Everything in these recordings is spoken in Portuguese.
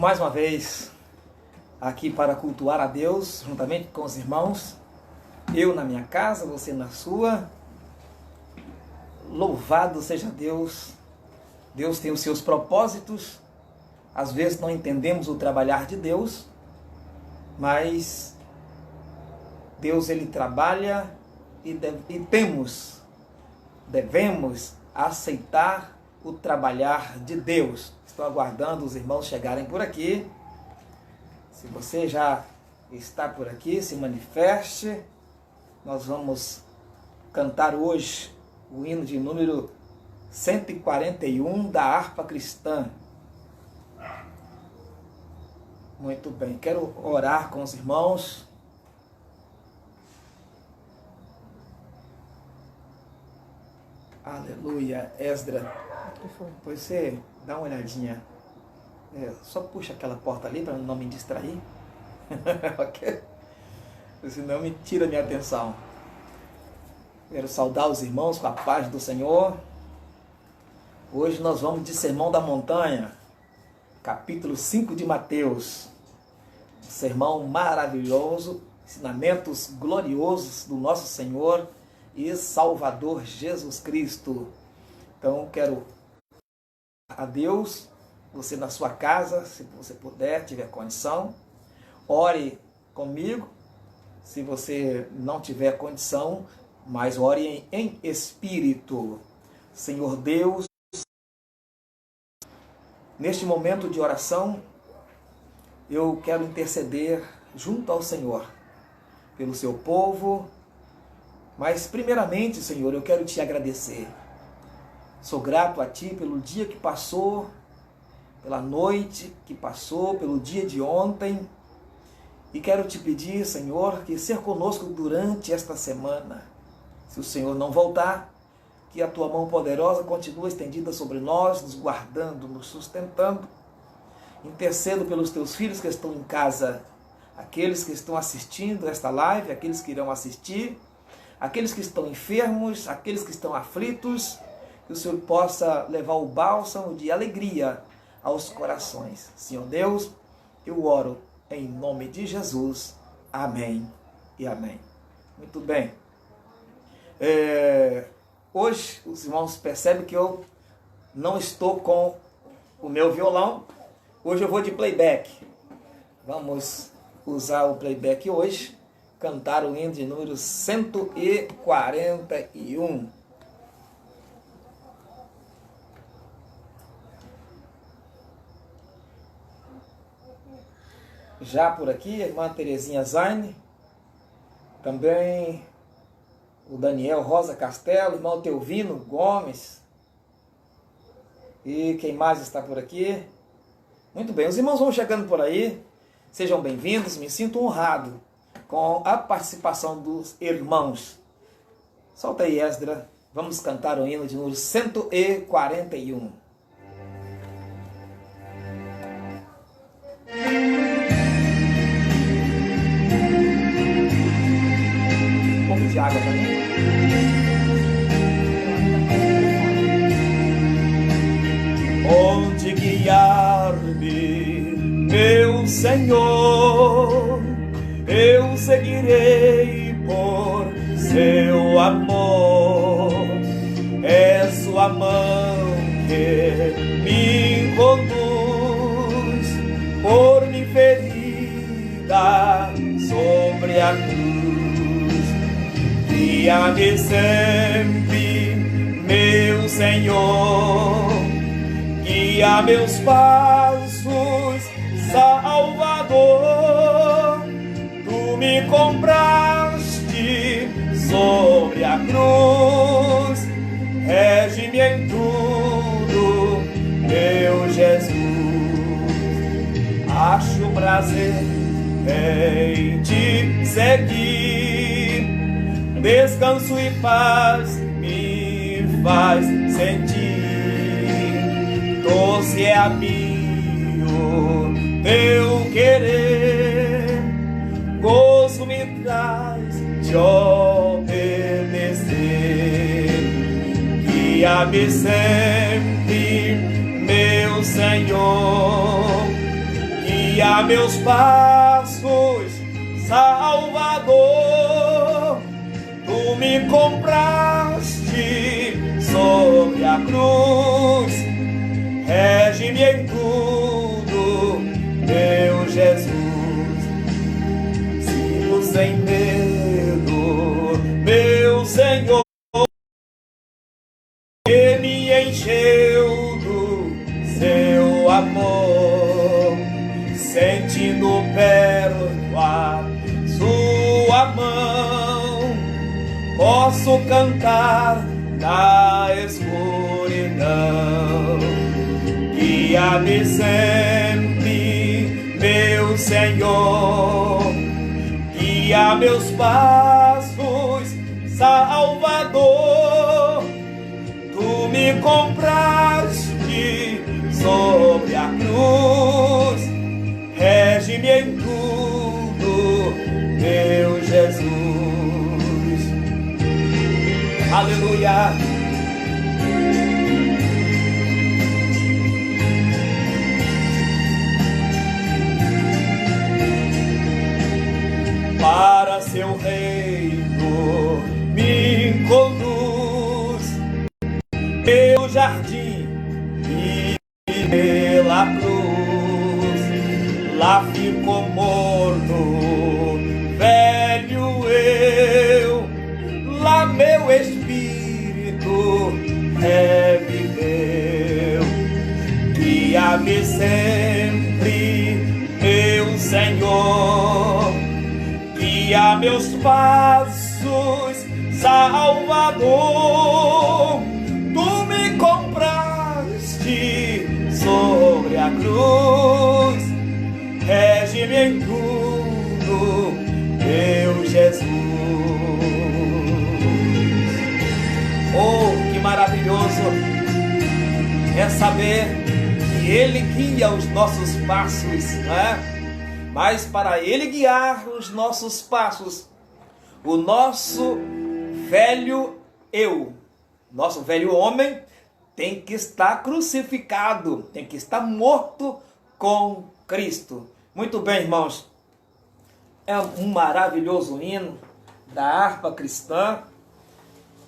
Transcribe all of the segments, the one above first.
mais uma vez aqui para cultuar a Deus, juntamente com os irmãos. Eu na minha casa, você na sua. Louvado seja Deus. Deus tem os seus propósitos. Às vezes não entendemos o trabalhar de Deus, mas Deus ele trabalha e devemos aceitar o trabalhar de Deus. Estou aguardando os irmãos chegarem por aqui. Se você já está por aqui, se manifeste. Nós vamos cantar hoje o hino de número 141 da harpa cristã. Muito bem, quero orar com os irmãos. Aleluia. Esdra, pois você dá uma olhadinha. Só puxa aquela porta ali para não me distrair. Ok? Senão me tira a minha atenção. Quero saudar os irmãos com a paz do Senhor. Hoje nós vamos de Sermão da Montanha, capítulo 5 de Mateus. Um sermão maravilhoso, ensinamentos gloriosos do nosso Senhor e Salvador Jesus Cristo. Então quero a Deus, você na sua casa, se você puder, tiver condição, ore comigo. Se você não tiver condição, mas ore em espírito. Senhor Deus, neste momento de oração, eu quero interceder junto ao Senhor, pelo seu povo, mas primeiramente, Senhor, eu quero te agradecer. Sou grato a Ti pelo dia que passou, pela noite que passou, pelo dia de ontem, e quero te pedir, Senhor, que ser conosco durante esta semana. Se o Senhor não voltar, que a Tua mão poderosa continue estendida sobre nós, nos guardando, nos sustentando. Intercedo pelos Teus filhos que estão em casa, aqueles que estão assistindo esta live, aqueles que irão assistir, aqueles que estão enfermos, aqueles que estão aflitos, que o Senhor possa levar o bálsamo de alegria aos corações. Senhor Deus, eu oro em nome de Jesus. Amém e amém. Muito bem. Hoje os irmãos percebem que eu não estou com o meu violão. Hoje eu vou de playback. Vamos usar o playback hoje. Cantar o hino de número 141. Já por aqui, a irmã Terezinha Zaine, também o Daniel Rosa Castelo, o irmão Teovino Gomes, e quem mais está por aqui? Muito bem, os irmãos vão chegando por aí, sejam bem-vindos, me sinto honrado com a participação dos irmãos. Solta aí, Esdra, vamos cantar o hino de número 141. De água para mim. Onde guiar-me, meu Senhor, eu seguirei por seu amor. É sua mão que me conduz por minha ferida sobre a cruz. Guia-me sempre, meu Senhor, guia meus passos, Salvador. Tu me compraste sobre a cruz, rege-me em tudo, meu Jesus. Acho prazer em te seguir, descanso e paz me faz sentir. Doce é a mim o teu querer, gozo me traz de obedecer. Guia-me sempre, meu Senhor, guia meus passos, Salvador. Tu me compraste sobre a cruz, rege-me em tudo, meu Jesus. Sigo sem medo, meu Senhor, que me encheu do seu amor, sentindo perto a sua mão, posso cantar na escuridão. Guia-me sempre, meu Senhor, guia meus passos, Salvador. Tu me compraste sobre a cruz, rege-me em tudo, meu Jesus. Aleluia. Para seu reino me conduz, meu jardim e pela cruz. Lá ficou morto, velho eu, lá meu espírito reviveu. Guia-me sempre, meu Senhor, guia meus passos, Salvador. Tu me compraste sobre a cruz, rege-me em tudo, meu Jesus. Oh, que maravilhoso é saber que Ele guia os nossos passos, não é? Mas para Ele guiar os nossos passos, o nosso velho eu, nosso velho homem, tem que estar crucificado, tem que estar morto com Cristo. Muito bem, irmãos, é um maravilhoso hino da harpa cristã.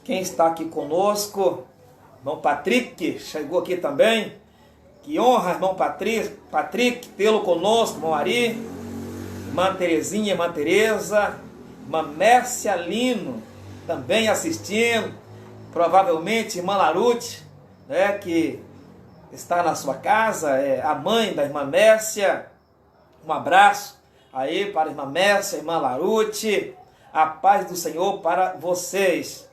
Quem está aqui conosco, irmão Patrick, chegou aqui também. Que honra, irmão Patrick, tê-lo conosco, irmão Ari, irmã Terezinha, irmã Tereza, irmã Mércia Lino, também assistindo, provavelmente irmã Larute, né, que está na sua casa, é a mãe da irmã Mércia. Um abraço aí para a irmã Mércia, irmã Larute, a paz do Senhor para vocês.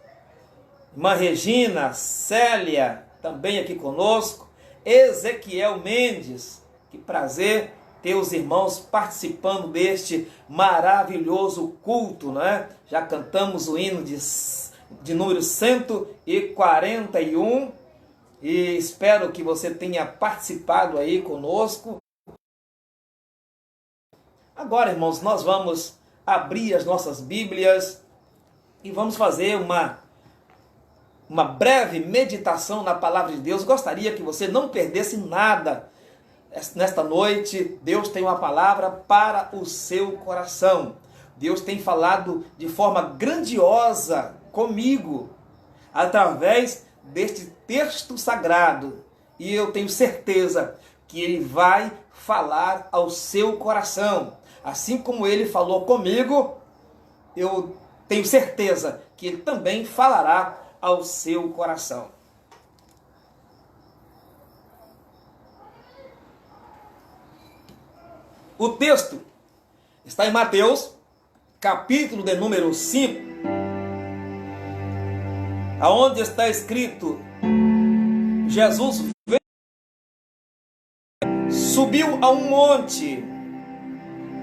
Irmã Regina, Célia, também aqui conosco. Ezequiel Mendes, que prazer ter os irmãos participando deste maravilhoso culto, né? Já cantamos o hino de número 141 e espero que você tenha participado aí conosco. Agora, irmãos, nós vamos abrir as nossas Bíblias e vamos fazer uma breve meditação na Palavra de Deus. Gostaria que você não perdesse nada nesta noite. Deus tem uma palavra para o seu coração. Deus tem falado de forma grandiosa comigo, através deste texto sagrado. E eu tenho certeza que Ele vai falar ao seu coração. Assim como Ele falou comigo, eu tenho certeza que Ele também falará ao seu coração. O texto está em Mateus, capítulo de número 5, aonde está escrito: Jesus subiu a um monte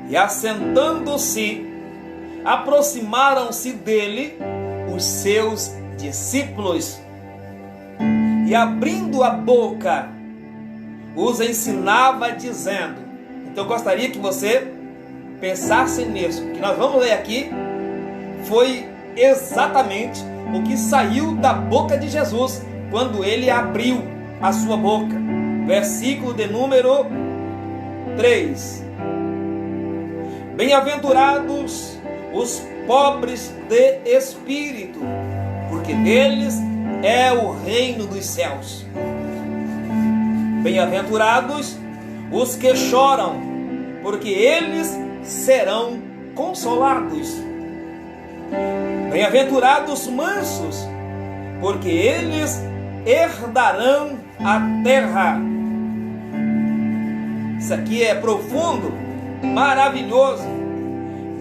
e, assentando-se, aproximaram-se dele os seus discípulos, e abrindo a boca os ensinava dizendo. Então eu gostaria que você pensasse nisso. O que nós vamos ler aqui foi exatamente o que saiu da boca de Jesus quando ele abriu a sua boca. Versículo de número 3. Bem-aventurados os pobres de espírito, porque deles é o reino dos céus. Bem-aventurados os que choram, porque eles serão consolados. Bem-aventurados mansos, porque eles herdarão a terra. Isso aqui é profundo, maravilhoso.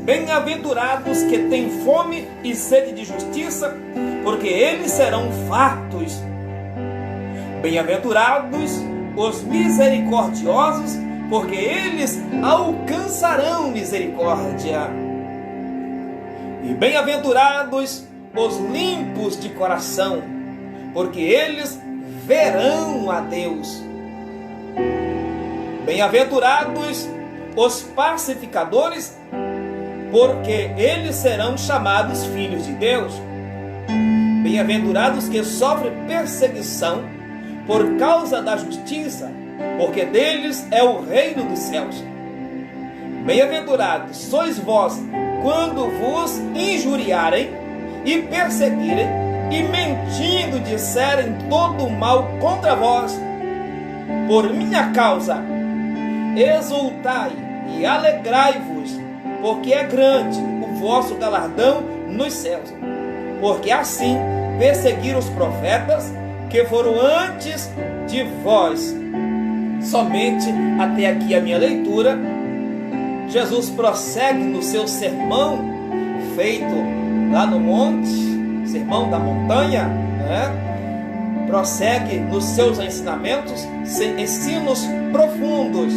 Bem-aventurados que têm fome e sede de justiça, porque eles serão fartos. Bem-aventurados os misericordiosos, porque eles alcançarão misericórdia. E bem-aventurados os limpos de coração, porque eles verão a Deus. Bem-aventurados os pacificadores, porque eles serão chamados filhos de Deus. Bem-aventurados que sofrem perseguição por causa da justiça, porque deles é o reino dos céus. Bem-aventurados sois vós, quando vos injuriarem e perseguirem, e mentindo disserem todo o mal contra vós, por minha causa. Exultai e alegrai-vos, porque é grande o vosso galardão nos céus. Porque assim perseguiram os profetas que foram antes de vós. Somente até aqui a minha leitura. Jesus prossegue no seu sermão feito lá no monte, sermão da montanha, né? Prossegue nos seus ensinamentos, ensinos profundos.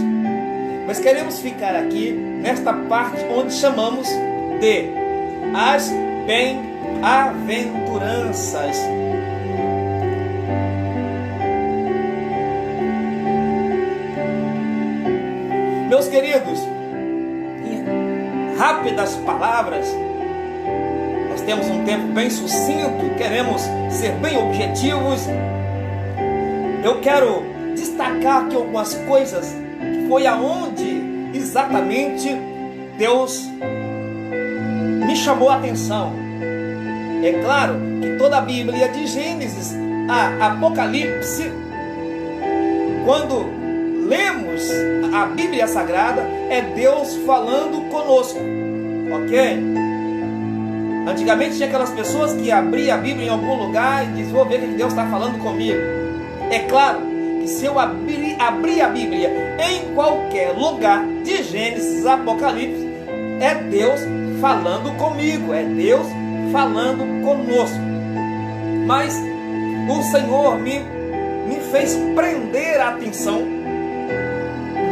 Mas queremos ficar aqui nesta parte onde chamamos de as bem-aventuranças. Meus queridos, em rápidas palavras, nós temos um tempo bem sucinto, queremos ser bem objetivos. Eu quero destacar aqui algumas coisas que foi aonde exatamente Deus me chamou a atenção. É claro que toda a Bíblia, de Gênesis a Apocalipse, quando lemos a Bíblia Sagrada, é Deus falando conosco, ok? Antigamente tinha aquelas pessoas que abriam a Bíblia em algum lugar e diziam: vou ver que Deus está falando comigo. É claro que se eu abrir a Bíblia em qualquer lugar, de Gênesis a Apocalipse, é Deus falando comigo, é Deus falando conosco. Mas o Senhor me fez prender a atenção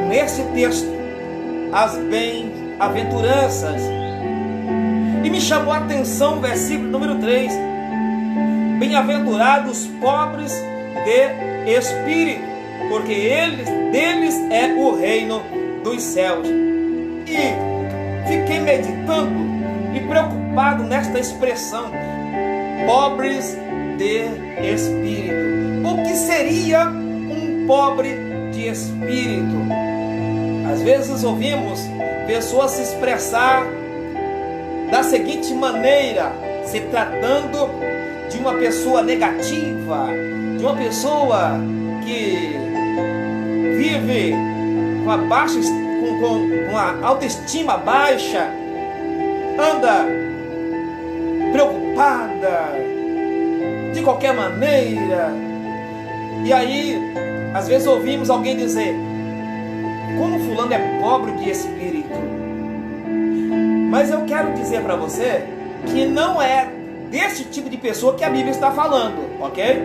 nesse texto, as bem-aventuranças, e me chamou a atenção o versículo número 3: bem-aventurados pobres de espírito, porque deles é o reino dos céus. E fiquei meditando e preocupado nesta expressão, pobres de espírito. O que seria um pobre de espírito? Às vezes ouvimos pessoas se expressar da seguinte maneira, se tratando de uma pessoa negativa, de uma pessoa que vive com a autoestima baixa, anda preocupada de qualquer maneira. E aí, às vezes ouvimos alguém dizer: como fulano é pobre de espírito. Mas eu quero dizer para você que não é desse tipo de pessoa que a Bíblia está falando, ok?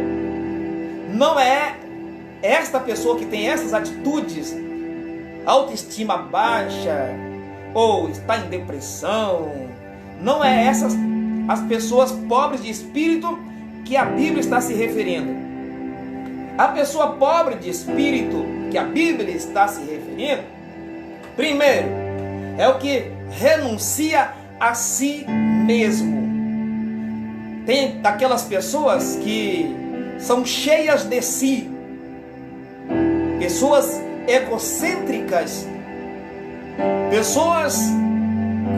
Não é esta pessoa que tem essas atitudes, autoestima baixa, ou está em depressão. Não é essas as pessoas pobres de espírito que a Bíblia está se referindo. A pessoa pobre de espírito que a Bíblia está se referindo, primeiro, é o que renuncia a si mesmo. Tem daquelas pessoas que são cheias de si, pessoas egocêntricas, pessoas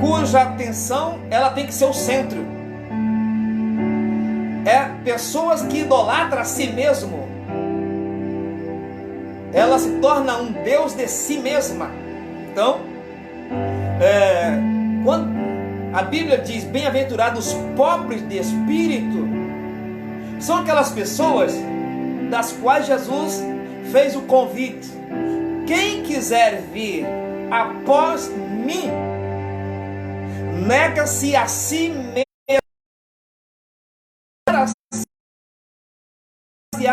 cuja atenção ela tem que ser o centro. É pessoas que idolatram a si mesmo. Ela se torna um Deus de si mesma. Então, quando a Bíblia diz bem-aventurados os pobres de espírito, são aquelas pessoas das quais Jesus fez o convite: quem quiser vir após mim, nega-se a si mesmo,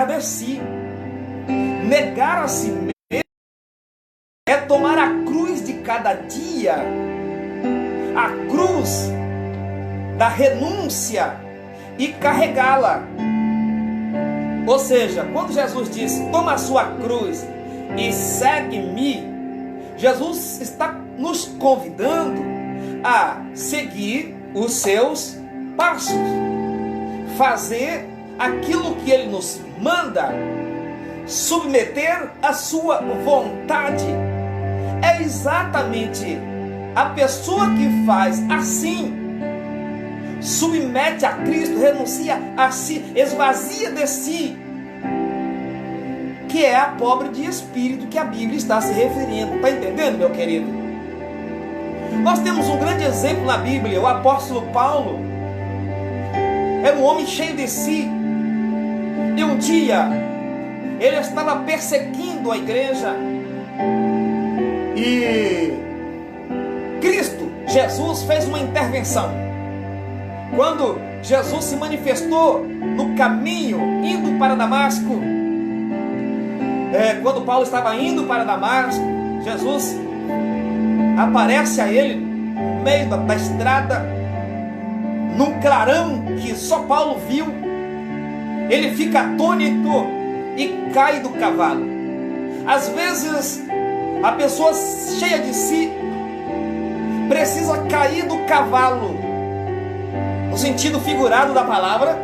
de si. Negar a si mesmo é tomar a cruz de cada dia, a cruz da renúncia, e carregá-la. Ou seja, quando Jesus diz: toma a sua cruz e segue-me, Jesus está nos convidando a seguir os seus passos, fazer aquilo que Ele nos manda, submeter a sua vontade. É exatamente a pessoa que faz assim, submete a Cristo, renuncia a si, esvazia de si, que é a pobre de espírito que a Bíblia está se referindo. Está entendendo, meu querido? Nós temos um grande exemplo na Bíblia. O apóstolo Paulo era um homem cheio de si, e um dia ele estava perseguindo a igreja, e Cristo, Jesus, fez uma intervenção. Quando Jesus se manifestou no caminho, indo para Damasco, quando Paulo estava indo para Damasco, Jesus aparece a ele no meio da estrada, num clarão que só Paulo viu. Ele fica atônito e cai do cavalo. Às vezes, a pessoa cheia de si precisa cair do cavalo, no sentido figurado da palavra,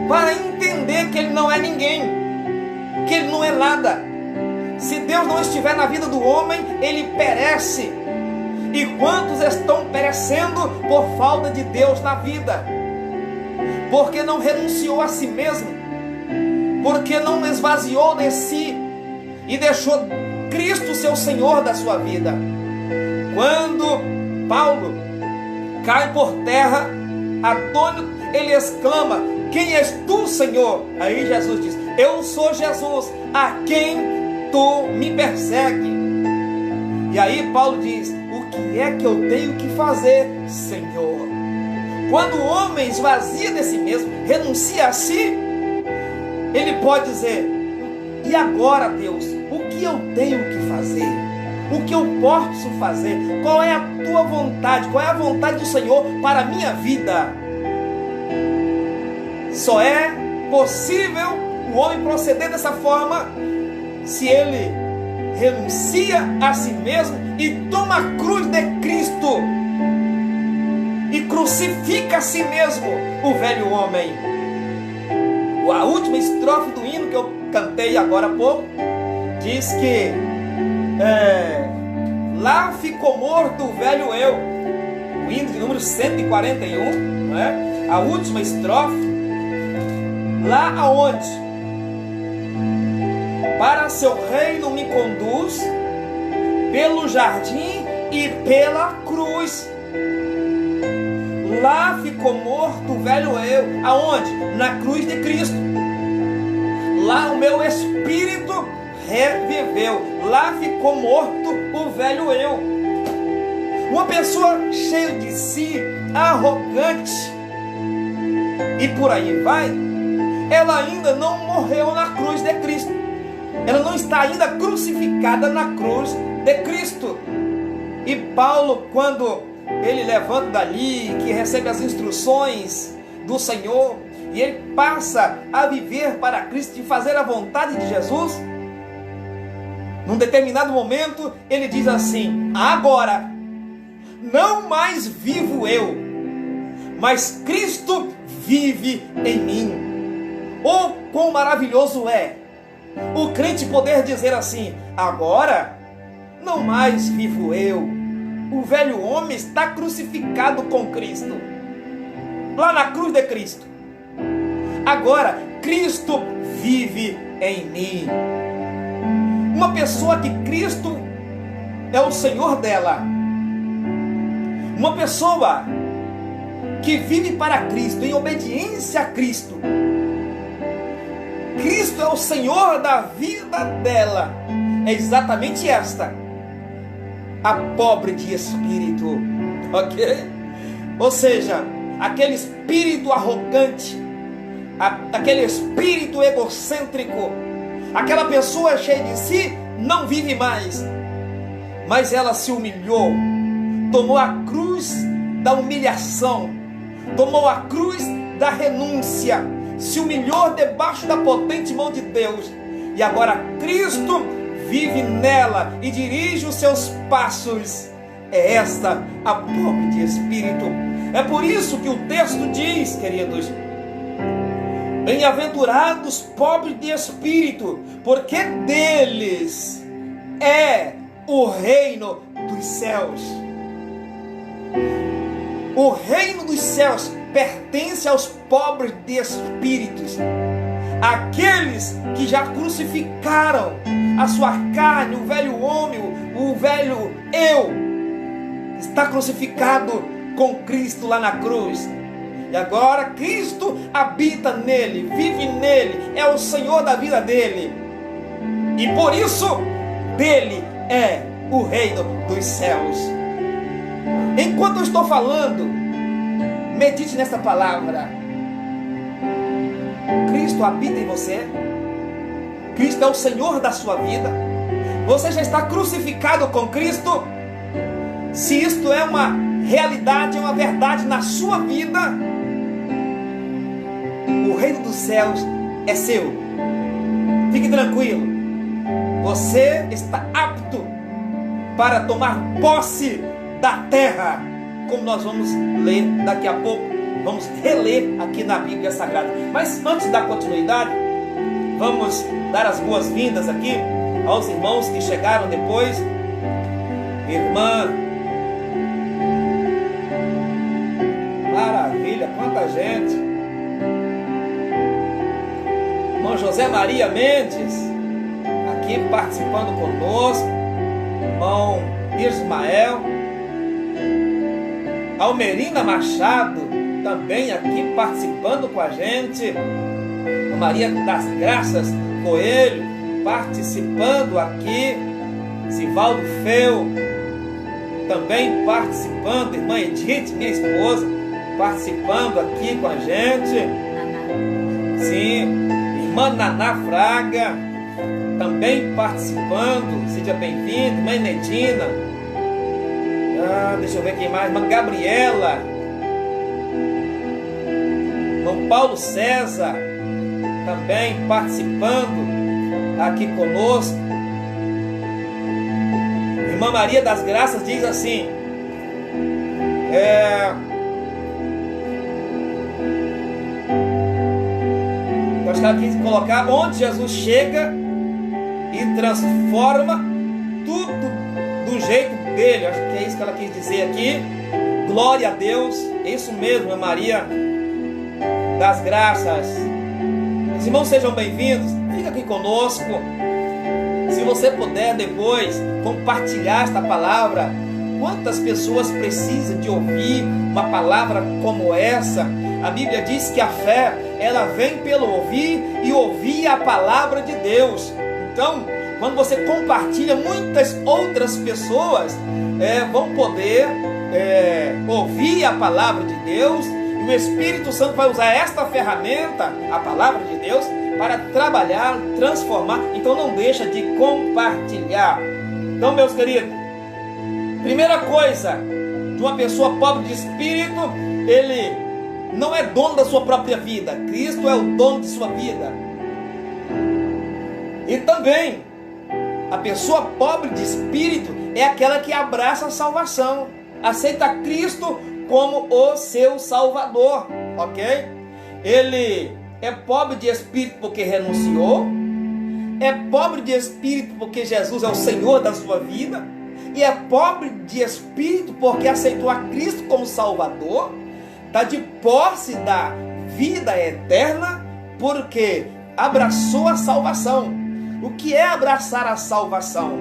para entender que ele não é ninguém, que ele não é nada. Se Deus não estiver na vida do homem, ele perece. E quantos estão perecendo por falta de Deus na vida? Porque não renunciou a si mesmo, porque não esvaziou de si e deixou Cristo ser o Senhor da sua vida. Quando Paulo cai por terra, atônito, ele exclama: quem és tu, Senhor? Aí Jesus diz: eu sou Jesus, a quem tu me persegue. E aí Paulo diz: o que é que eu tenho que fazer, Senhor? Quando o homem esvazia de si mesmo, renuncia a si, ele pode dizer: e agora, Deus, o que eu tenho que fazer? O que eu posso fazer? Qual é a tua vontade? Qual é a vontade do Senhor para a minha vida? Só é possível o homem proceder dessa forma se ele renuncia a si mesmo e toma a cruz de Cristo e crucifica a si mesmo, o velho homem. A última estrofe do hino que eu cantei agora há pouco diz que lá ficou morto o velho eu. O hino de número 141, não é? A última estrofe. Lá aonde? Para seu reino me conduz, pelo jardim e pela cruz. Lá ficou morto o velho eu. Aonde? Na cruz de Cristo. Lá o meu espírito reviveu. Lá ficou morto o velho eu. Uma pessoa cheia de si, arrogante, e por aí vai, ela ainda não morreu na cruz de Cristo. Ela não está ainda crucificada na cruz de Cristo. E Paulo, quando ele levanta dali, que recebe as instruções do Senhor, e ele passa a viver para Cristo e fazer a vontade de Jesus, num determinado momento, ele diz assim: agora, não mais vivo eu, mas Cristo vive em mim. Oh, quão maravilhoso é o crente poder dizer assim: agora, não mais vivo eu, o velho homem está crucificado com Cristo, lá na cruz de Cristo. Agora, Cristo vive em mim. Uma pessoa que Cristo é o Senhor dela, uma pessoa que vive para Cristo, em obediência a Cristo, Cristo é o Senhor da vida dela, é exatamente esta, a pobre de espírito, ok? Ou seja, aquele espírito arrogante, aquele espírito egocêntrico, aquela pessoa cheia de si, não vive mais, mas ela se humilhou, tomou a cruz da humilhação, tomou a cruz da renúncia, se humilhou debaixo da potente mão de Deus, e agora Cristo vive nela e dirige os seus passos. É esta a pobre de espírito. É por isso que o texto diz, queridos, bem-aventurados pobres de espírito, porque deles é o reino dos céus. O reino dos céus pertence aos pobres de espíritos, aqueles que já crucificaram a sua carne, o velho homem, o velho eu, está crucificado com Cristo lá na cruz. E agora Cristo habita nele, vive nele, é o Senhor da vida dele. E por isso, dele é o reino dos céus. Enquanto eu estou falando, medite nessa palavra. Cristo habita em você. Cristo é o Senhor da sua vida. Você já está crucificado com Cristo. Se isto é uma realidade, é uma verdade na sua vida, o reino dos céus é seu. Fique tranquilo. Você está apto para tomar posse da terra, como nós vamos ler daqui a pouco, vamos reler aqui na Bíblia Sagrada. Mas antes da continuidade, vamos dar as boas-vindas aqui aos irmãos que chegaram depois. Irmã, maravilha, quanta gente. Irmão José Maria Mendes, aqui participando conosco. Irmão Ismael, Almerina Machado, também aqui participando com a gente. Maria das Graças Coelho, participando aqui. Sivaldo Feu, também participando. Irmã Edith, minha esposa, participando aqui com a gente. Sim, irmã Naná Fraga, também participando. Seja bem-vinda. Irmã Nedina. Deixa eu ver quem mais. Irmã Gabriela. Irmão Paulo César, também participando aqui conosco. Irmã Maria das Graças diz assim: eu acho que ela quis colocar onde Jesus chega e transforma tudo do jeito dele. Acho que é isso que ela quis dizer aqui. Glória a Deus. É isso mesmo, Irmã Maria das Graças. Os irmãos sejam bem-vindos. Fica aqui conosco. Se você puder depois compartilhar esta palavra. Quantas pessoas precisam de ouvir uma palavra como essa? A Bíblia diz que a fé, ela vem pelo ouvir e ouvir a palavra de Deus. Então, quando você compartilha, muitas outras pessoas vão poder ouvir a palavra de Deus, e o Espírito Santo vai usar esta ferramenta, a palavra de Deus, para trabalhar, transformar. Então não deixa de compartilhar. Então, meus queridos, primeira coisa, de uma pessoa pobre de espírito, ele não é dono da sua própria vida. Cristo é o dono de sua vida. E também, a pessoa pobre de espírito é aquela que abraça a salvação, aceita Cristo como o seu Salvador, ok? Ele é pobre de espírito porque renunciou, é pobre de espírito porque Jesus é o Senhor da sua vida, e é pobre de espírito porque aceitou a Cristo como Salvador, está de posse da vida eterna porque abraçou a salvação. O que é abraçar a salvação?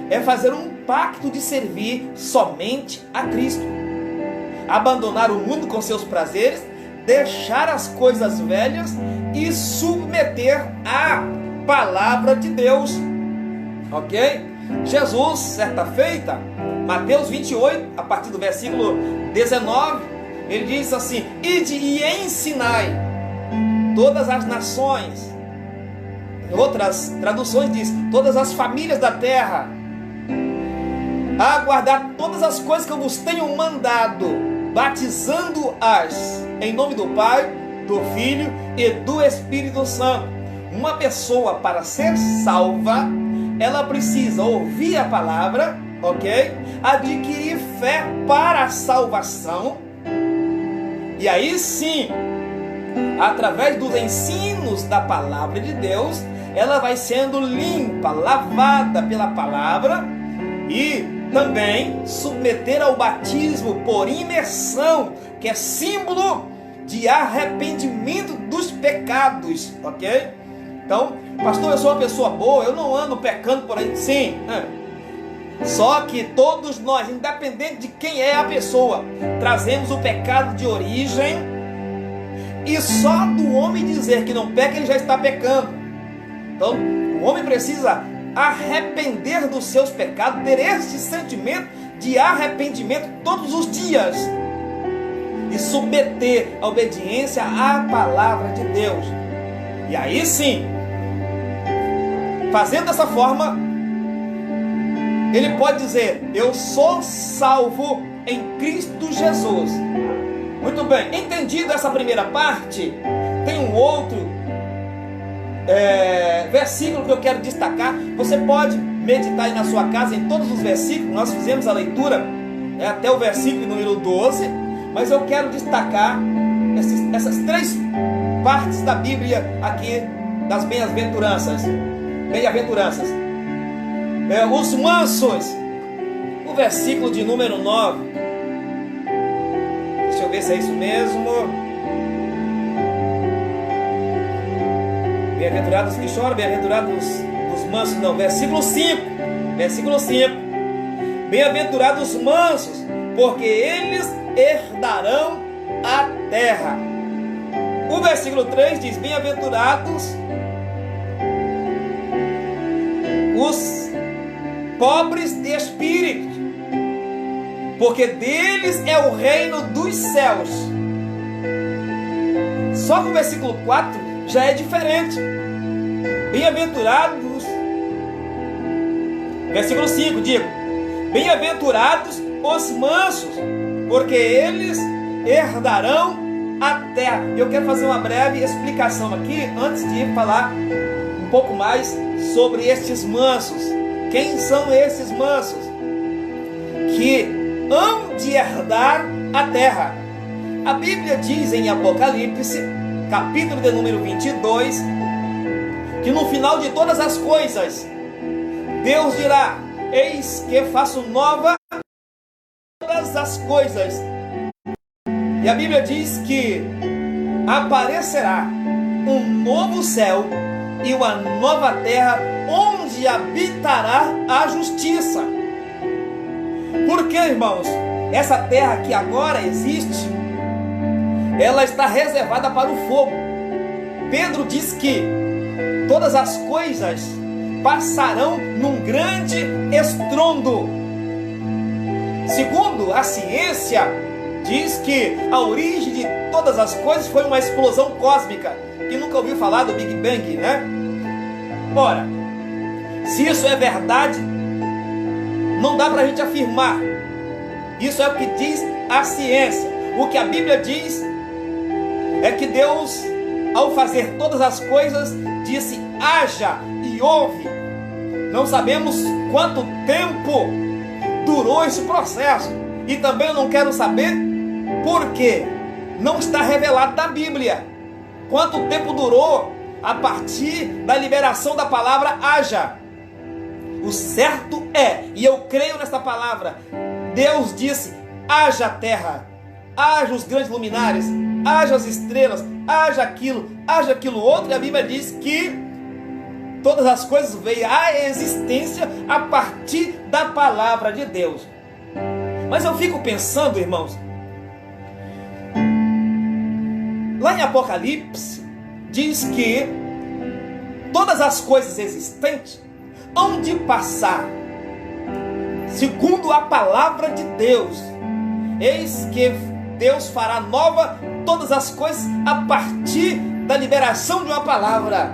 É fazer um pacto de servir somente a Cristo, abandonar o mundo com seus prazeres, deixar as coisas velhas e submeter à palavra de Deus, ok? Jesus, certa feita, Mateus 28, a partir do versículo 19, ele diz assim: ide e ensinai todas as nações. Em outras traduções diz, todas as famílias da terra, a guardar todas as coisas que eu vos tenho mandado, batizando-as em nome do Pai, do Filho e do Espírito Santo. Uma pessoa, para ser salva, ela precisa ouvir a palavra, ok? Adquirir fé para a salvação. E aí sim, através dos ensinos da palavra de Deus, ela vai sendo limpa, lavada pela palavra e também submeter ao batismo por imersão, que é símbolo de arrependimento dos pecados, ok? Então, pastor, eu sou uma pessoa boa, eu não ando pecando por aí. Sim, só que todos nós, independente de quem é a pessoa, trazemos o pecado de origem, e só do homem dizer que não peca, ele já está pecando. Então, o homem precisa arrepender dos seus pecados, ter este sentimento de arrependimento todos os dias e submeter a obediência à palavra de Deus. E aí sim, fazendo dessa forma, ele pode dizer: eu sou salvo em Cristo Jesus. Muito bem, entendido essa primeira parte, tem um outro versículo que eu quero destacar. Você pode meditar aí na sua casa em todos os versículos. Nós fizemos a leitura até o versículo número 12, mas eu quero destacar essas três partes da Bíblia aqui, das bem-aventuranças. Os mansos, o versículo de número 9. Deixa eu ver se é isso mesmo. Bem-aventurados que choram, bem-aventurados os mansos, não, versículo 5, bem-aventurados os mansos, porque eles herdarão a terra. O versículo 3 diz: bem-aventurados os pobres de espírito, porque deles é o reino dos céus. Só que o versículo 4 já é diferente. Bem-aventurados, versículo 5, digo: bem-aventurados os mansos, porque eles herdarão a terra. Eu quero fazer uma breve explicação aqui, antes de falar um pouco mais sobre estes mansos. Quem são esses mansos? Que hão de herdar a terra. A Bíblia diz em Apocalipse, capítulo de número 22, que no final de todas as coisas, Deus dirá: eis que faço nova todas as coisas. E a Bíblia diz que aparecerá um novo céu e uma nova terra, onde habitará a justiça. Porque, irmãos, essa terra que agora existe, ela está reservada para o fogo. Pedro diz que todas as coisas passarão num grande estrondo. Segundo a ciência, diz que a origem de todas as coisas foi uma explosão cósmica. Quem nunca ouviu falar do Big Bang, né? Ora, se isso é verdade, não dá para a gente afirmar. Isso é o que diz a ciência. O que a Bíblia diz é que Deus, ao fazer todas as coisas, disse: haja e houve. Não sabemos quanto tempo durou esse processo, e também eu não quero saber por quê. Não está revelado na Bíblia quanto tempo durou a partir da liberação da palavra haja. O certo é, e eu creio nesta palavra, Deus disse: haja terra, haja os grandes luminares, haja as estrelas, haja aquilo outro, e a Bíblia diz que todas as coisas veio à existência a partir da palavra de Deus. Mas eu fico pensando, irmãos, lá em Apocalipse diz que todas as coisas existentes hão de passar segundo a palavra de Deus. Eis que Deus fará nova todas as coisas a partir da liberação de uma palavra.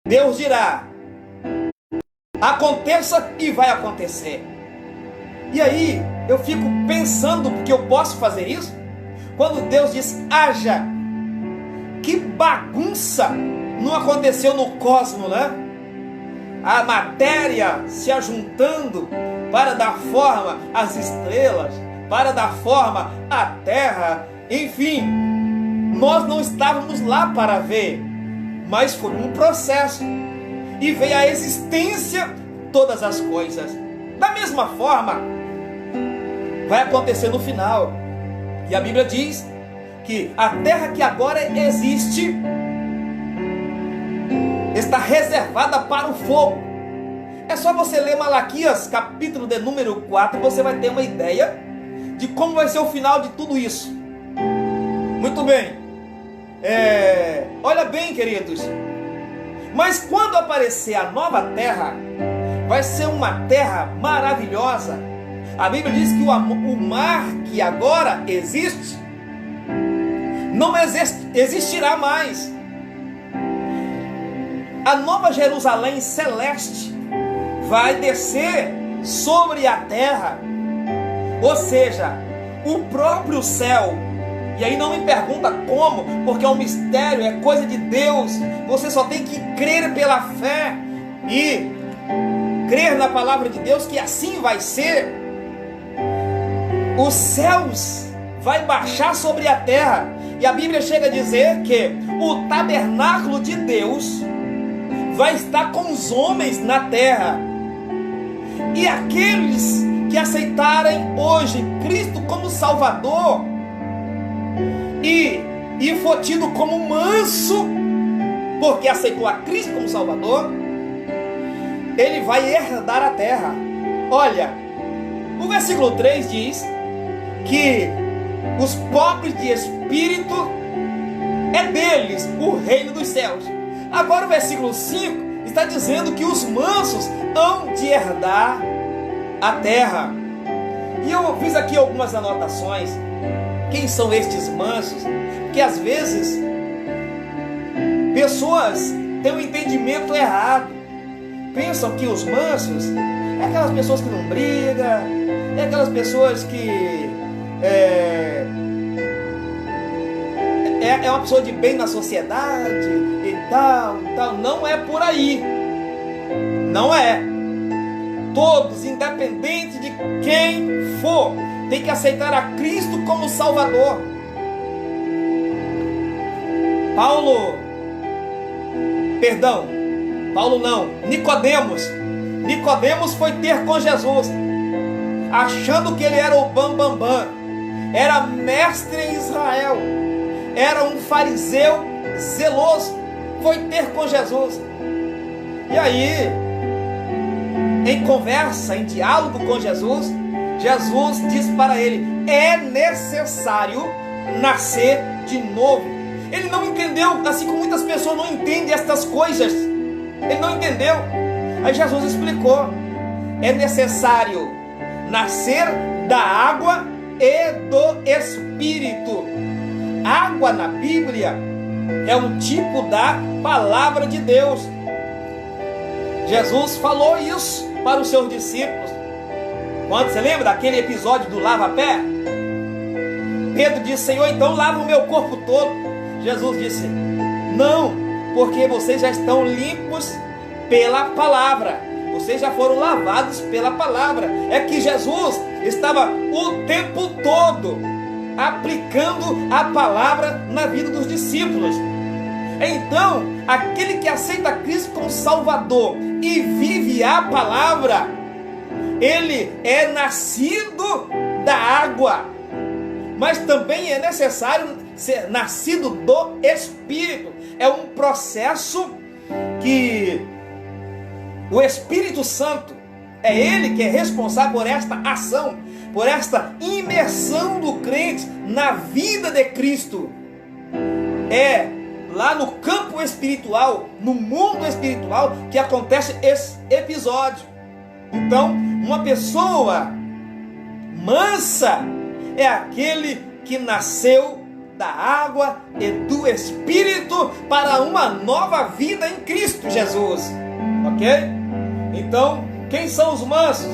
Deus dirá: aconteça, e vai acontecer. E aí eu fico pensando, porque eu posso fazer isso, quando Deus diz haja, que bagunça não aconteceu no cosmos, né? A matéria se ajuntando para dar forma às estrelas, para dar forma à terra, enfim, nós não estávamos lá para ver, mas foi um processo, e veio à existência todas as coisas. Da mesma forma, vai acontecer no final, e a Bíblia diz que a terra que agora existe está reservada para o fogo. É só você ler Malaquias, capítulo de número 4, você vai ter uma ideia de como vai ser o final de tudo isso. Muito bem. Olha bem, queridos. Mas quando aparecer a nova terra, vai ser uma terra maravilhosa. A Bíblia diz que o mar que agora existe não existirá mais. A nova Jerusalém celeste vai descer sobre a terra, ou seja, o próprio céu. E aí não me pergunta como, porque é um mistério, é coisa de Deus. Você só tem que crer pela fé e crer na palavra de Deus, que assim vai ser. Os céus vai baixar sobre a terra, e a Bíblia chega a dizer que o tabernáculo de Deus vai estar com os homens na terra. E aqueles que aceitarem hoje Cristo como Salvador e for tido como manso, porque aceitou a Cristo como Salvador, ele vai herdar a terra. Olha, o versículo 3 diz que os pobres de espírito é deles o reino dos céus. Agora o versículo 5 está dizendo que os mansos hão de herdar a terra. E eu fiz aqui algumas anotações. Quem são estes mansos? Que às vezes pessoas têm um entendimento errado. Pensam que os mansos é aquelas pessoas que não brigam, é aquelas pessoas que é uma pessoa de bem na sociedade e tal. Não é por aí. Não é. Todos, independente de quem for, tem que aceitar a Cristo como Salvador. Nicodemos foi ter com Jesus, achando que ele era o bambambam, era mestre em Israel, era um fariseu zeloso, foi ter com Jesus. E aí, em conversa, em diálogo com Jesus, Jesus diz para ele: é necessário nascer de novo. Ele não entendeu, assim como muitas pessoas não entendem estas coisas. Ele não entendeu. Aí Jesus explicou: é necessário nascer da água e do Espírito. Água na Bíblia é um tipo da palavra de Deus. Jesus falou isso para os seus discípulos. Quando você lembra daquele episódio do lava-pé? Pedro disse: Senhor, então lava o meu corpo todo. Jesus disse: não, porque vocês já estão limpos pela palavra. Vocês já foram lavados pela palavra. É que Jesus estava o tempo todo aplicando a palavra na vida dos discípulos. Então, aquele que aceita Cristo como Salvador e vive a palavra, ele é nascido da água, mas também é necessário ser nascido do Espírito. É um processo que o Espírito Santo, é ele que é responsável por esta ação, por esta imersão do crente na vida de Cristo. É lá no campo espiritual, no mundo espiritual, que acontece esse episódio. Então, uma pessoa mansa é aquele que nasceu da água e do Espírito para uma nova vida em Cristo Jesus. Ok? Então, quem são os mansos?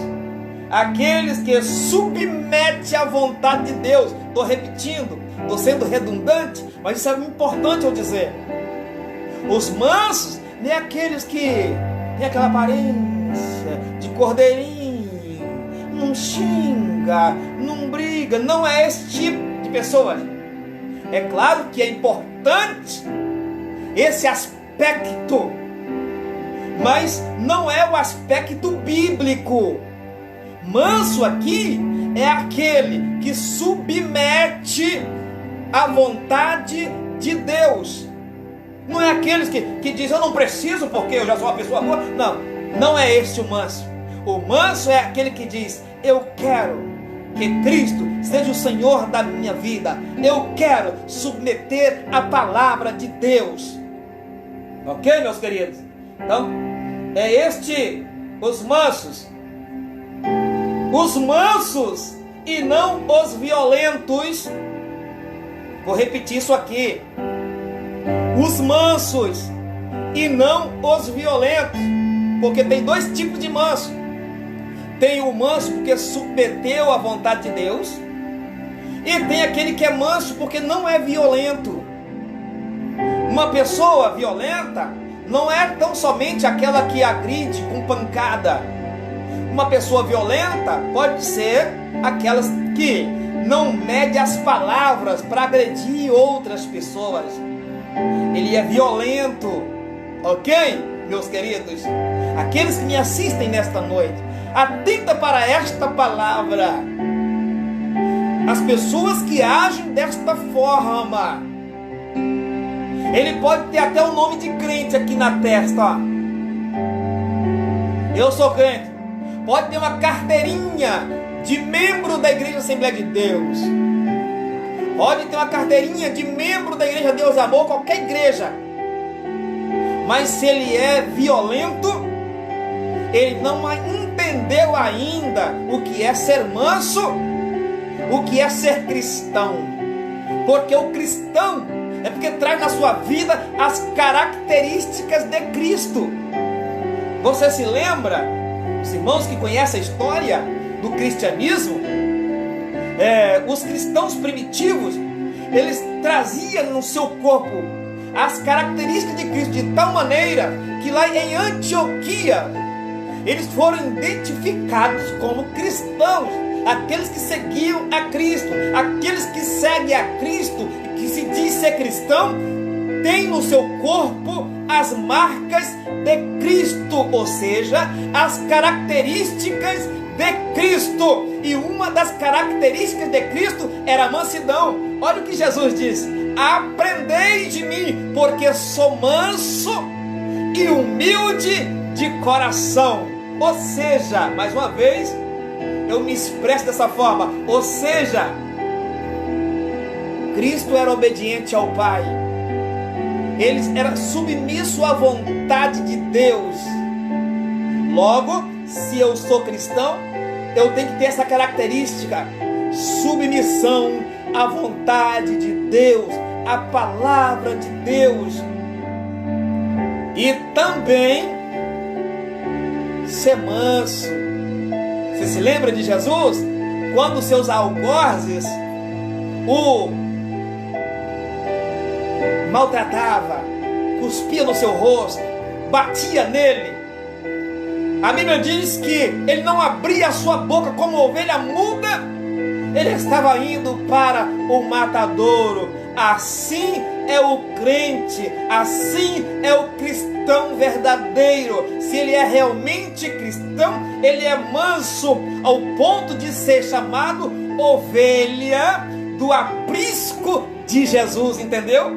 Aqueles que submetem à vontade de Deus. Estou repetindo, estou sendo redundante, mas isso é importante eu dizer. Os mansos nem aqueles que têm aquela aparência de cordeirinho, não xinga, não briga, não é esse tipo de pessoa. É claro que é importante esse aspecto, mas não é o aspecto bíblico. Manso aqui é aquele que submete à vontade de Deus. Não é aqueles que dizem, eu não preciso porque eu já sou uma pessoa boa. Não, não é esse o manso. O manso é aquele que diz, eu quero que Cristo seja o Senhor da minha vida. Eu quero submeter a palavra de Deus. Ok, meus queridos? Então, é os mansos. Os mansos e não os violentos. Vou repetir isso aqui. Os mansos e não os violentos. Porque tem dois tipos de manso. Tem o manso porque submeteu à vontade de Deus. E tem aquele que é manso porque não é violento. Uma pessoa violenta não é tão somente aquela que agride com pancada. Uma pessoa violenta pode ser aquelas que não mede as palavras para agredir outras pessoas. Ele é violento, ok, meus queridos? Aqueles que me assistem nesta noite, atenta para esta palavra. As pessoas que agem desta forma, ele pode ter até o nome de crente aqui na testa, ó. Eu sou crente. Pode ter uma carteirinha de membro da Igreja Assembleia de Deus. Pode ter uma carteirinha de membro da Igreja Deus Amor, qualquer igreja. Mas se ele é violento, ele não entendeu ainda o que é ser manso, o que é ser cristão. Porque o cristão é porque traz na sua vida as características de Cristo. Você se lembra? Os irmãos que conhecem a história do cristianismo, os cristãos primitivos, eles traziam no seu corpo as características de Cristo de tal maneira que lá em Antioquia eles foram identificados como cristãos, aqueles que seguiam a Cristo, aqueles que seguem a Cristo e que se diz ser cristão, tem no seu corpo as marcas de Cristo, ou seja, as características de Cristo. E uma das características de Cristo era a mansidão. Olha o que Jesus diz: aprendei de mim, porque sou manso e humilde de coração. Ou seja, mais uma vez, eu me expresso dessa forma, ou seja, Cristo era obediente ao Pai. Ele era submisso à vontade de Deus. Logo, se eu sou cristão, eu tenho que ter essa característica: submissão à vontade de Deus, à palavra de Deus. E também ser manso. Você se lembra de Jesus? Quando seus algozes o maltratava, cuspia no seu rosto, batia nele. A Bíblia diz que ele não abria a sua boca como ovelha muda. Ele estava indo para o matadouro. Assim é o crente, assim é o cristão verdadeiro. Se ele é realmente cristão, ele é manso ao ponto de ser chamado ovelha do aprisco de Jesus, entendeu?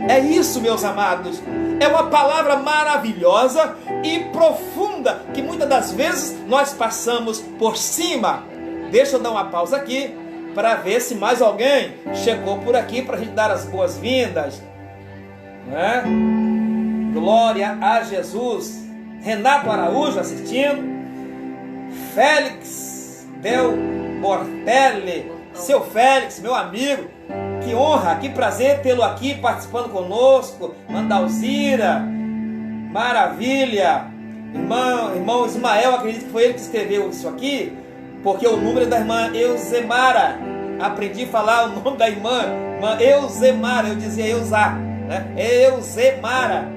É isso, meus amados. É uma palavra maravilhosa e profunda que muitas das vezes nós passamos por cima. Deixa eu dar uma pausa aqui para ver se mais alguém chegou por aqui para a gente dar as boas-vindas, né? Glória a Jesus. Renato Araújo assistindo, Félix Del Bortelli, seu Félix, meu amigo, que honra, que prazer tê-lo aqui participando conosco. Mandalzira, maravilha. Irmão Ismael, acredito que foi ele que escreveu isso aqui, porque o número é da irmã Euzemara. Aprendi a falar o nome da irmã Euzemara, eu dizia Eusá, né? Euzemara,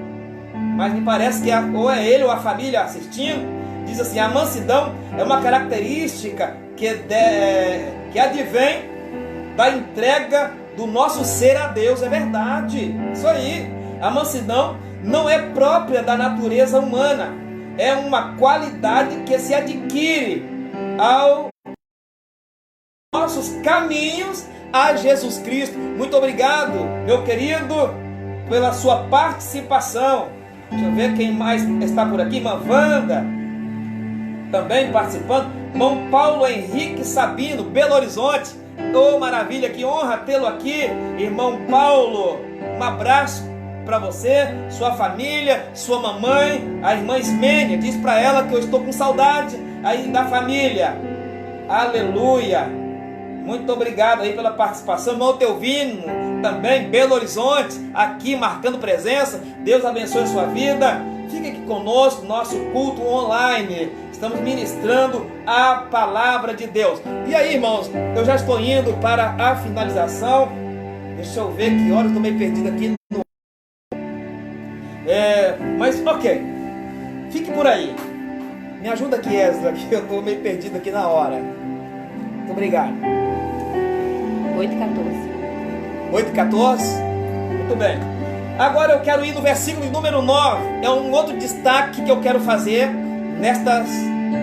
mas me parece que ou é ele ou a família assistindo. Diz assim: a mansidão é uma característica que advém da entrega do nosso ser a Deus. É verdade, isso aí. A mansidão não é própria da natureza humana, é uma qualidade que se adquire ao nossos caminhos a Jesus Cristo. Muito obrigado, meu querido, pela sua participação. Deixa eu ver quem mais está por aqui. Irmã Wanda também participando. Irmão Paulo Henrique Sabino, Belo Horizonte. Oh, maravilha, que honra tê-lo aqui, irmão Paulo. Um abraço para você, sua família, sua mamãe, a irmã Ismênia. Diz para ela que eu estou com saudade aí da família. Aleluia. Muito obrigado aí pela participação. Irmão Teovino, também, Belo Horizonte, aqui marcando presença. Deus abençoe a sua vida. Fique aqui conosco, nosso culto online. Estamos ministrando a palavra de Deus. E aí, irmãos, eu já estou indo para a finalização. Deixa eu ver que horas, estou meio perdido aqui. Mas, ok. Fique por aí. Me ajuda aqui, Ezra, que eu estou meio perdido aqui na hora. Muito obrigado. 8:14. 8:14? Muito bem. Agora eu quero ir no versículo número 9. É um outro destaque que eu quero fazer nestas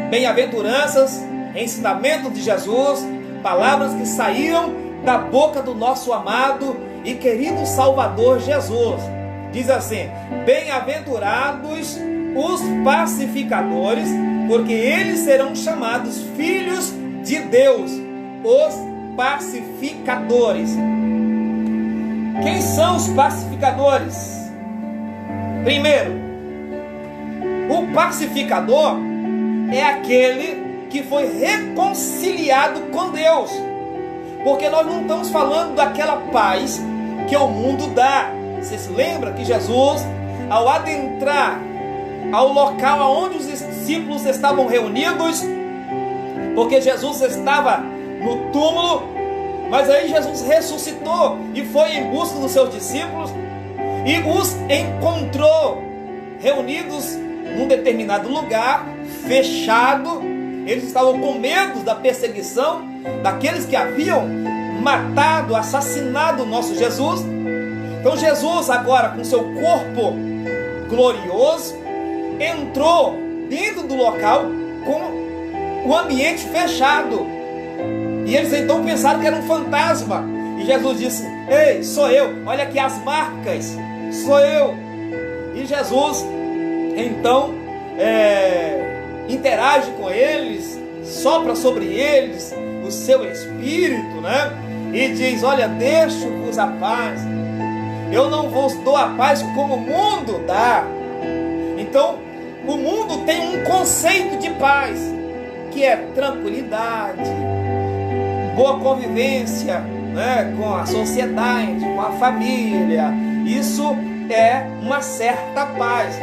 bem-aventuranças, ensinamentos de Jesus, palavras que saíram da boca do nosso amado e querido Salvador Jesus. Diz assim: bem-aventurados os pacificadores, porque eles serão chamados filhos de Deus. Os pacificadores. Quem são os pacificadores? Primeiro, o pacificador é aquele que foi reconciliado com Deus. Porque nós não estamos falando daquela paz que o mundo dá. Você se lembra que Jesus, ao adentrar ao local onde os discípulos estavam reunidos, porque Jesus estava no túmulo, mas aí Jesus ressuscitou e foi em busca dos seus discípulos e os encontrou reunidos num determinado lugar, fechado. Eles estavam com medo da perseguição daqueles que haviam matado, assassinado o nosso Jesus. Então Jesus, agora com seu corpo glorioso, entrou dentro do local com o ambiente fechado. E eles então pensaram que era um fantasma. E Jesus disse: ei, sou eu, olha aqui as marcas, sou eu. E Jesus então interage com eles, sopra sobre eles o seu espírito, né? E diz: olha, deixo-vos a paz, eu não vos dou a paz como o mundo dá. Então o mundo tem um conceito de paz, que é tranquilidade, boa convivência, né, com a sociedade, com a família. Isso é uma certa paz.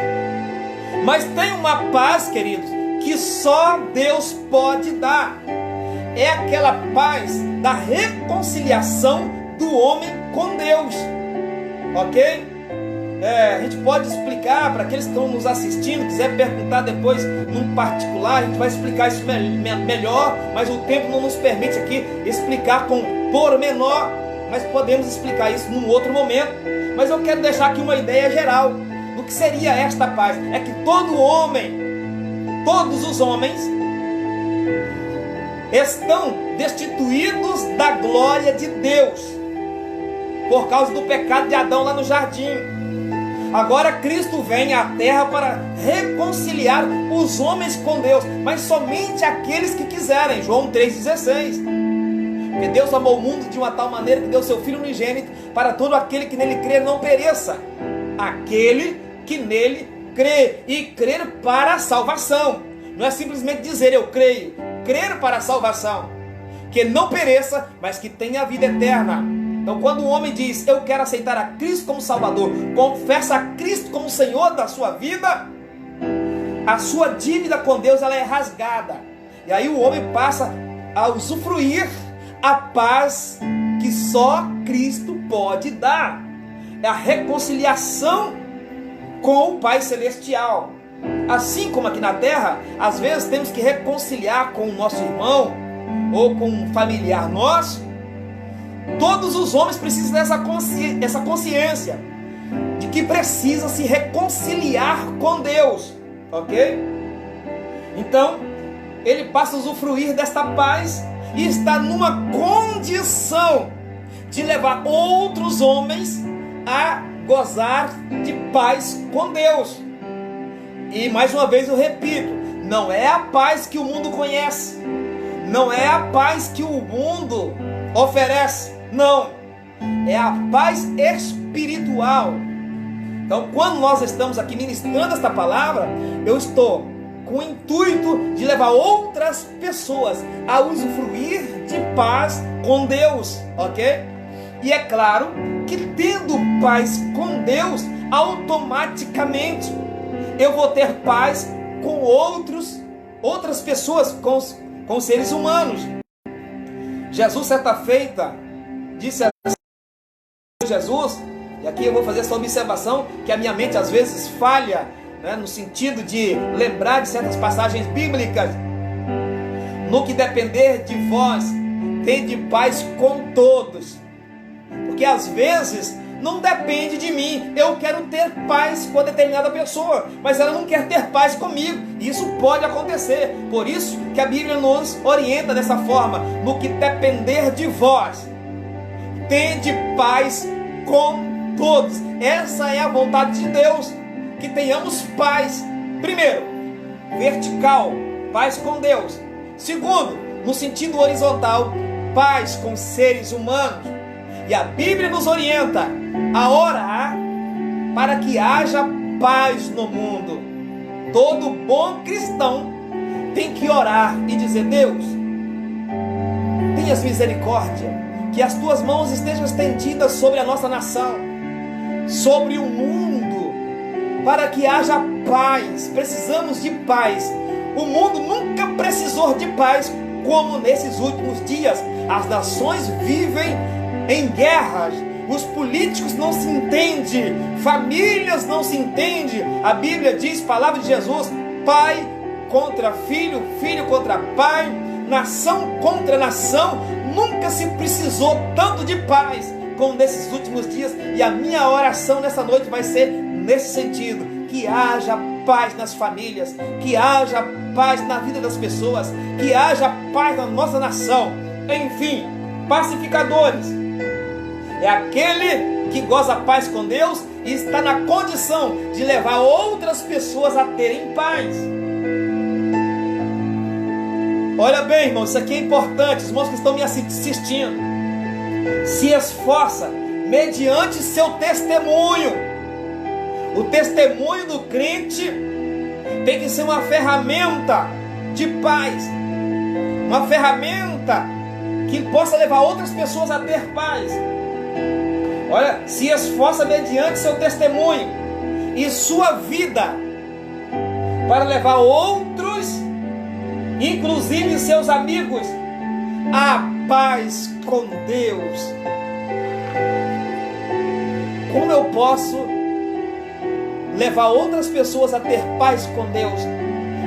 Mas tem uma paz, queridos, que só Deus pode dar. É aquela paz da reconciliação do homem com Deus. Ok? A gente pode explicar para aqueles que estão nos assistindo, quiser perguntar depois num particular, a gente vai explicar isso melhor, mas o tempo não nos permite aqui explicar com pormenor. mas podemos explicar isso num outro momento. Mas eu quero deixar aqui uma ideia geral do que seria esta paz. É que todo homem, todos os homens, estão destituídos da glória de Deus, por causa do pecado de Adão lá no jardim. Agora Cristo vem à terra para reconciliar os homens com Deus, mas somente aqueles que quiserem. João 3,16. Porque Deus amou o mundo de uma tal maneira que deu seu Filho unigênito para todo aquele que nele crer não pereça. Aquele que nele crê, e crer para a salvação. Não é simplesmente dizer eu creio, crer para a salvação. Que não pereça, mas que tenha a vida eterna. Então, quando o homem diz, eu quero aceitar a Cristo como Salvador, confessa a Cristo como Senhor da sua vida, a sua dívida com Deus ela é rasgada. E aí o homem passa a usufruir a paz que só Cristo pode dar. É a reconciliação com o Pai Celestial. Assim como aqui na terra, às vezes temos que reconciliar com o nosso irmão, ou com um familiar nosso. Todos os homens precisam dessa consciência de que precisa se reconciliar com Deus, ok? Então, ele passa a usufruir desta paz e está numa condição de levar outros homens a gozar de paz com Deus. E mais uma vez eu repito, não é a paz que o mundo conhece, não é a paz que o mundo oferece, não, é a paz espiritual. Então, quando nós estamos aqui ministrando esta palavra, eu estou com o intuito de levar outras pessoas a usufruir de paz com Deus, ok? E é claro que tendo paz com Deus, automaticamente eu vou ter paz com outras pessoas, com os seres humanos. Jesus, certa feita, disse a Jesus, e aqui eu vou fazer essa observação, que a minha mente às vezes falha, né, no sentido de lembrar de certas passagens bíblicas. No que depender de vós, tende paz com todos. Porque às vezes não depende de mim. Eu quero ter paz com determinada pessoa, mas ela não quer ter paz comigo. Isso pode acontecer. Por isso que a Bíblia nos orienta dessa forma. No que depender de vós, tende paz com todos. Essa é a vontade de Deus, que tenhamos paz. Primeiro, vertical, paz com Deus. Segundo, no sentido horizontal, paz com seres humanos. E a Bíblia nos orienta a orar para que haja paz no mundo. Todo bom cristão tem que orar e dizer: Deus, tenhas misericórdia, que as tuas mãos estejam estendidas sobre a nossa nação, sobre o mundo, para que haja paz. Precisamos de paz. O mundo nunca precisou de paz como nesses últimos dias. As nações vivem em guerras, os políticos não se entendem, famílias não se entendem. A Bíblia diz, palavra de Jesus, pai contra filho, filho contra pai, nação contra nação. Nunca se precisou tanto de paz como nesses últimos dias. E a minha oração nessa noite vai ser nesse sentido: que haja paz nas famílias, que haja paz na vida das pessoas, que haja paz na nossa nação. Enfim, pacificadores é aquele que goza paz com Deus e está na condição de levar outras pessoas a terem paz. Olha bem, irmãos, isso aqui é importante. Os irmãos que estão me assistindo, se esforça mediante seu testemunho. O testemunho do crente tem que ser uma ferramenta de paz, uma ferramenta que possa levar outras pessoas a ter paz. Olha, se esforça mediante seu testemunho e sua vida para levar outros, inclusive seus amigos, a paz com Deus. Como eu posso levar outras pessoas a ter paz com Deus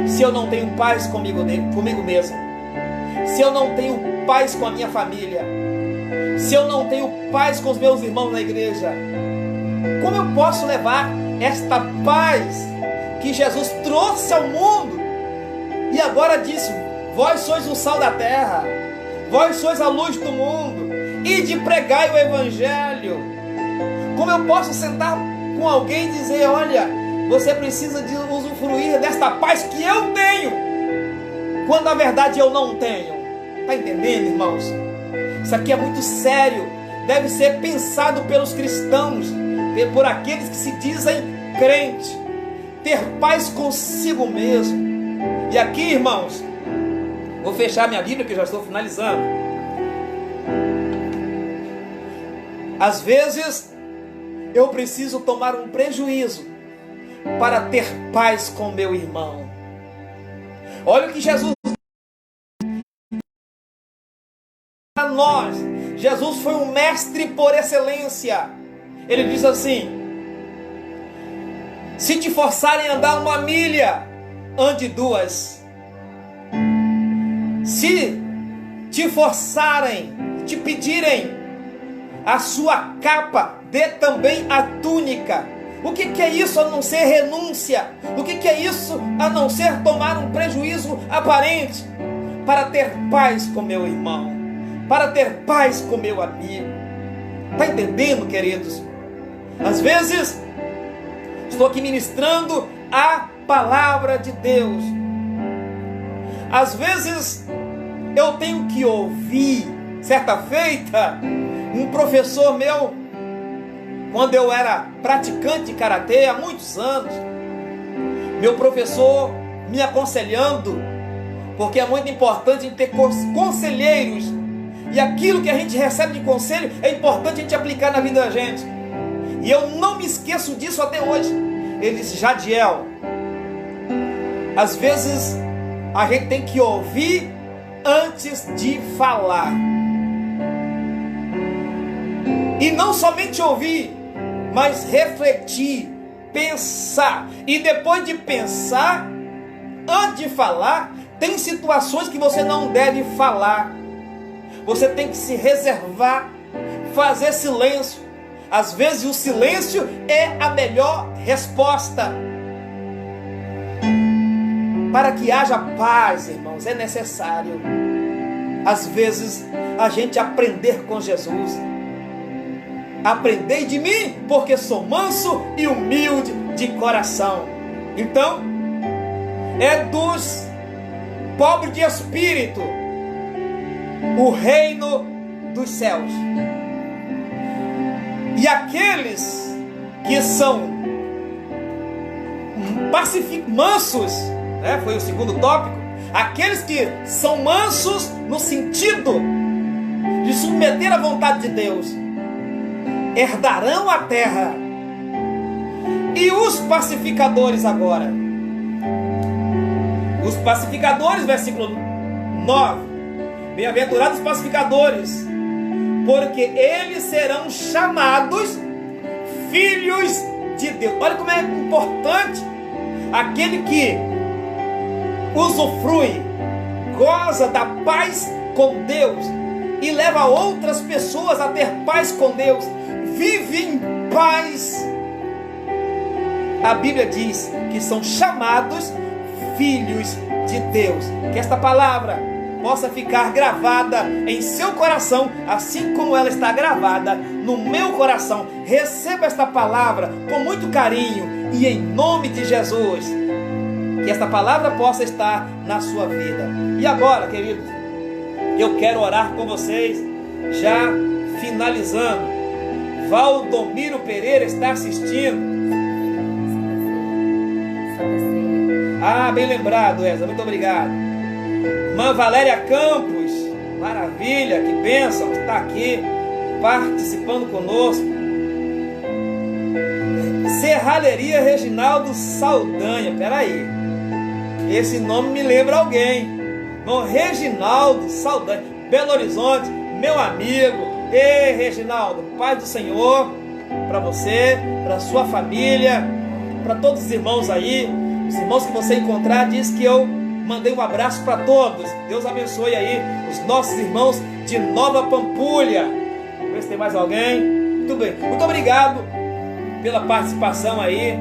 se eu não tenho paz comigo mesmo? Se eu não tenho paz com a minha família? se eu não tenho paz com os meus irmãos na igreja? Como eu posso levar esta paz que Jesus trouxe ao mundo? E agora disse: vós sois o sal da terra, vós sois a luz do mundo, e de pregai o evangelho. Como eu posso sentar com alguém e dizer: olha, você precisa de usufruir desta paz que eu tenho, quando na verdade eu não tenho? Está entendendo, irmãos? Isso aqui é muito sério, deve ser pensado pelos cristãos, por aqueles que se dizem crentes. Ter paz consigo mesmo. E aqui, irmãos, vou fechar minha Bíblia, que já estou finalizando. Às vezes eu preciso tomar um prejuízo para ter paz com meu irmão. Olha o que Jesus para nós. Jesus foi um mestre por excelência. Ele diz assim: se te forçarem a andar 1 milha, ande 2. Se te forçarem, te pedirem a sua capa, dê também a túnica. O que é isso a não ser renúncia? O que é isso a não ser tomar um prejuízo aparente para ter paz com meu irmão, para ter paz com meu amigo? Está entendendo, queridos? Às vezes estou aqui ministrando a palavra de Deus. Às vezes eu tenho que ouvir. Certa feita, um professor meu, quando eu era praticante de karatê há muitos anos, meu professor me aconselhando, porque é muito importante ter conselheiros, e aquilo que a gente recebe de conselho é importante a gente aplicar na vida da gente. E eu não me esqueço disso até hoje. Ele disse: Jadiel, às vezes a gente tem que ouvir antes de falar. E não somente ouvir, mas refletir, pensar. E depois de pensar, antes de falar, tem situações que você não deve falar. Você tem que se reservar, fazer silêncio. Às vezes o silêncio é a melhor resposta. Para que haja paz, irmãos, é necessário, às vezes, a gente aprender com Jesus. Aprendei de mim, porque sou manso e humilde de coração. Então, é dos pobres de espírito o reino dos céus. E aqueles que são mansos, né? Foi o segundo tópico. Aqueles que são mansos no sentido de submeter à vontade de Deus, herdarão a terra. E os pacificadores agora. Os pacificadores, versículo 9. Bem-aventurados os pacificadores, porque eles serão chamados filhos de Deus. Olha como é importante aquele que usufrui, goza da paz com Deus e leva outras pessoas a ter paz com Deus, vive em paz. A Bíblia diz que são chamados filhos de Deus. Que esta palavra possa ficar gravada em seu coração, assim como ela está gravada no meu coração. Receba esta palavra com muito carinho e em nome de Jesus, que esta palavra possa estar na sua vida. E agora, queridos, eu quero orar com vocês, já finalizando. Valdomiro Pereira está assistindo. Ah, bem lembrado, Eza, muito obrigado. Irmã Valéria Campos, maravilha, que bênção que está aqui participando conosco. Serralheria Reginaldo Saldanha, peraí, esse nome me lembra alguém. Irmão Reginaldo Saldanha, Belo Horizonte, meu amigo. Ei, Reginaldo, paz do Senhor para você, para sua família, para todos os irmãos aí. Os irmãos que você encontrar, diz que eu mandei um abraço para todos. Deus abençoe aí os nossos irmãos de Nova Pampulha. Vê se tem mais alguém. Muito bem. Muito obrigado pela participação aí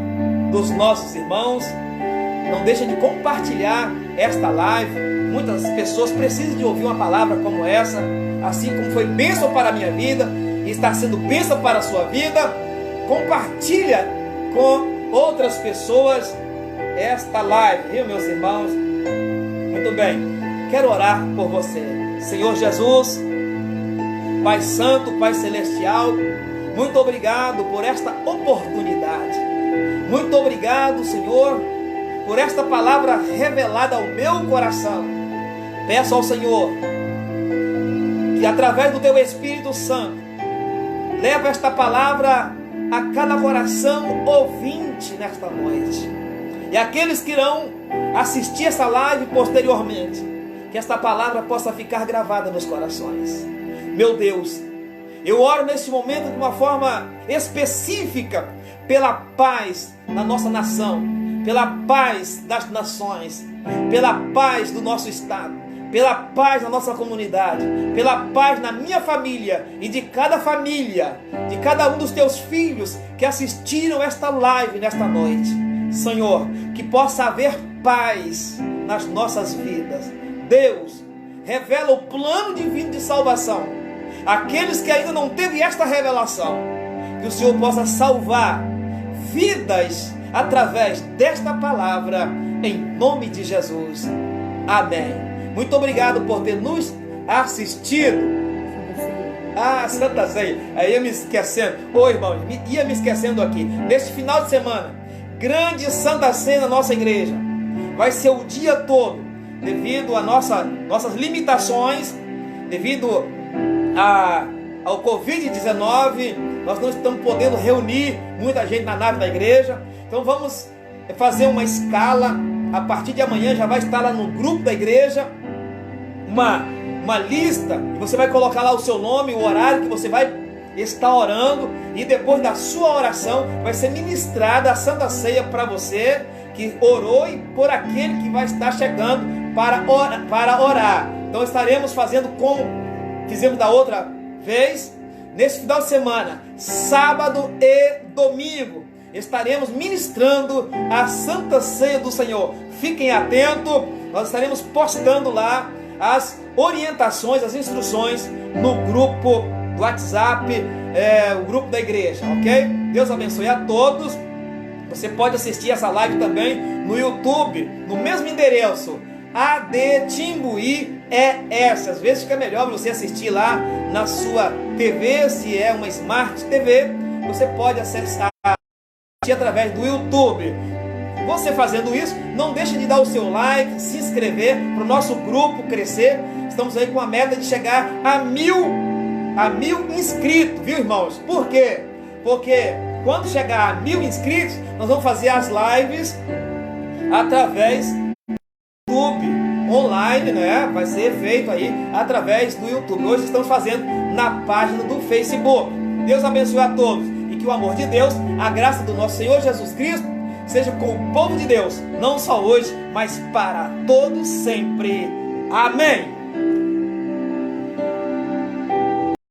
dos nossos irmãos. Não deixa de compartilhar esta live. Muitas pessoas precisam de ouvir uma palavra como essa, assim como foi bênção para a minha vida e está sendo bênção para a sua vida. Compartilha com outras pessoas esta live, viu, meus irmãos? Muito bem, quero orar por você. Senhor Jesus, Pai Santo, Pai Celestial, muito obrigado por esta oportunidade. Muito obrigado, Senhor, por esta palavra revelada ao meu coração. Peço ao Senhor que através do Teu Espírito Santo leve esta palavra a cada coração ouvinte nesta noite. E aqueles que irão assistir essa live posteriormente, que esta palavra possa ficar gravada nos corações. Meu Deus, eu oro neste momento de uma forma específica pela paz na nossa nação, pela paz das nações, pela paz do nosso estado, pela paz na nossa comunidade, pela paz na minha família e de cada família, de cada um dos teus filhos que assistiram esta live nesta noite. Senhor, que possa haver paz nas nossas vidas. Deus, revela o plano divino de salvação. Aqueles que ainda não teve esta revelação, que o Senhor possa salvar vidas através desta palavra, em nome de Jesus. Amém. Muito obrigado por ter nos assistido. Santa Ceia. Aí ia me esquecendo. Ô irmão, ia me esquecendo aqui. Neste final de semana, grande Santa Ceia na nossa igreja. Vai ser o dia todo, devido a nossas limitações, devido ao Covid-19. Nós não estamos podendo reunir muita gente na nave da igreja. Então vamos fazer uma escala. A partir de amanhã já vai estar lá no grupo da igreja uma lista, e você vai colocar lá o seu nome, o horário que você vai estar orando, e depois da sua oração vai ser ministrada a Santa Ceia para você que orou e por aquele que vai estar chegando para orar. Então estaremos fazendo como fizemos da outra vez, nesse final de semana, sábado e domingo, estaremos ministrando a Santa Ceia do Senhor. Fiquem atentos, nós estaremos postando lá as orientações, as instruções no grupo do WhatsApp, o grupo da igreja, ok? Deus abençoe a todos. Você pode assistir essa live também no YouTube, no mesmo endereço, AD Timbuí ES. Às vezes fica melhor você assistir lá na sua TV, se é uma Smart TV, você pode acessar através do YouTube. Você fazendo isso, não deixe de dar o seu like, se inscrever para o nosso grupo crescer. Estamos aí com a meta de chegar a 1000 inscritos, viu, irmãos? Por quê? Porque quando chegar a 1000 inscritos, nós vamos fazer as lives através do YouTube online, né? Vai ser feito aí através do YouTube. Hoje estamos fazendo na página do Facebook. Deus abençoe a todos e que o amor de Deus, a graça do nosso Senhor Jesus Cristo seja com o povo de Deus, não só hoje, mas para todos sempre. Amém.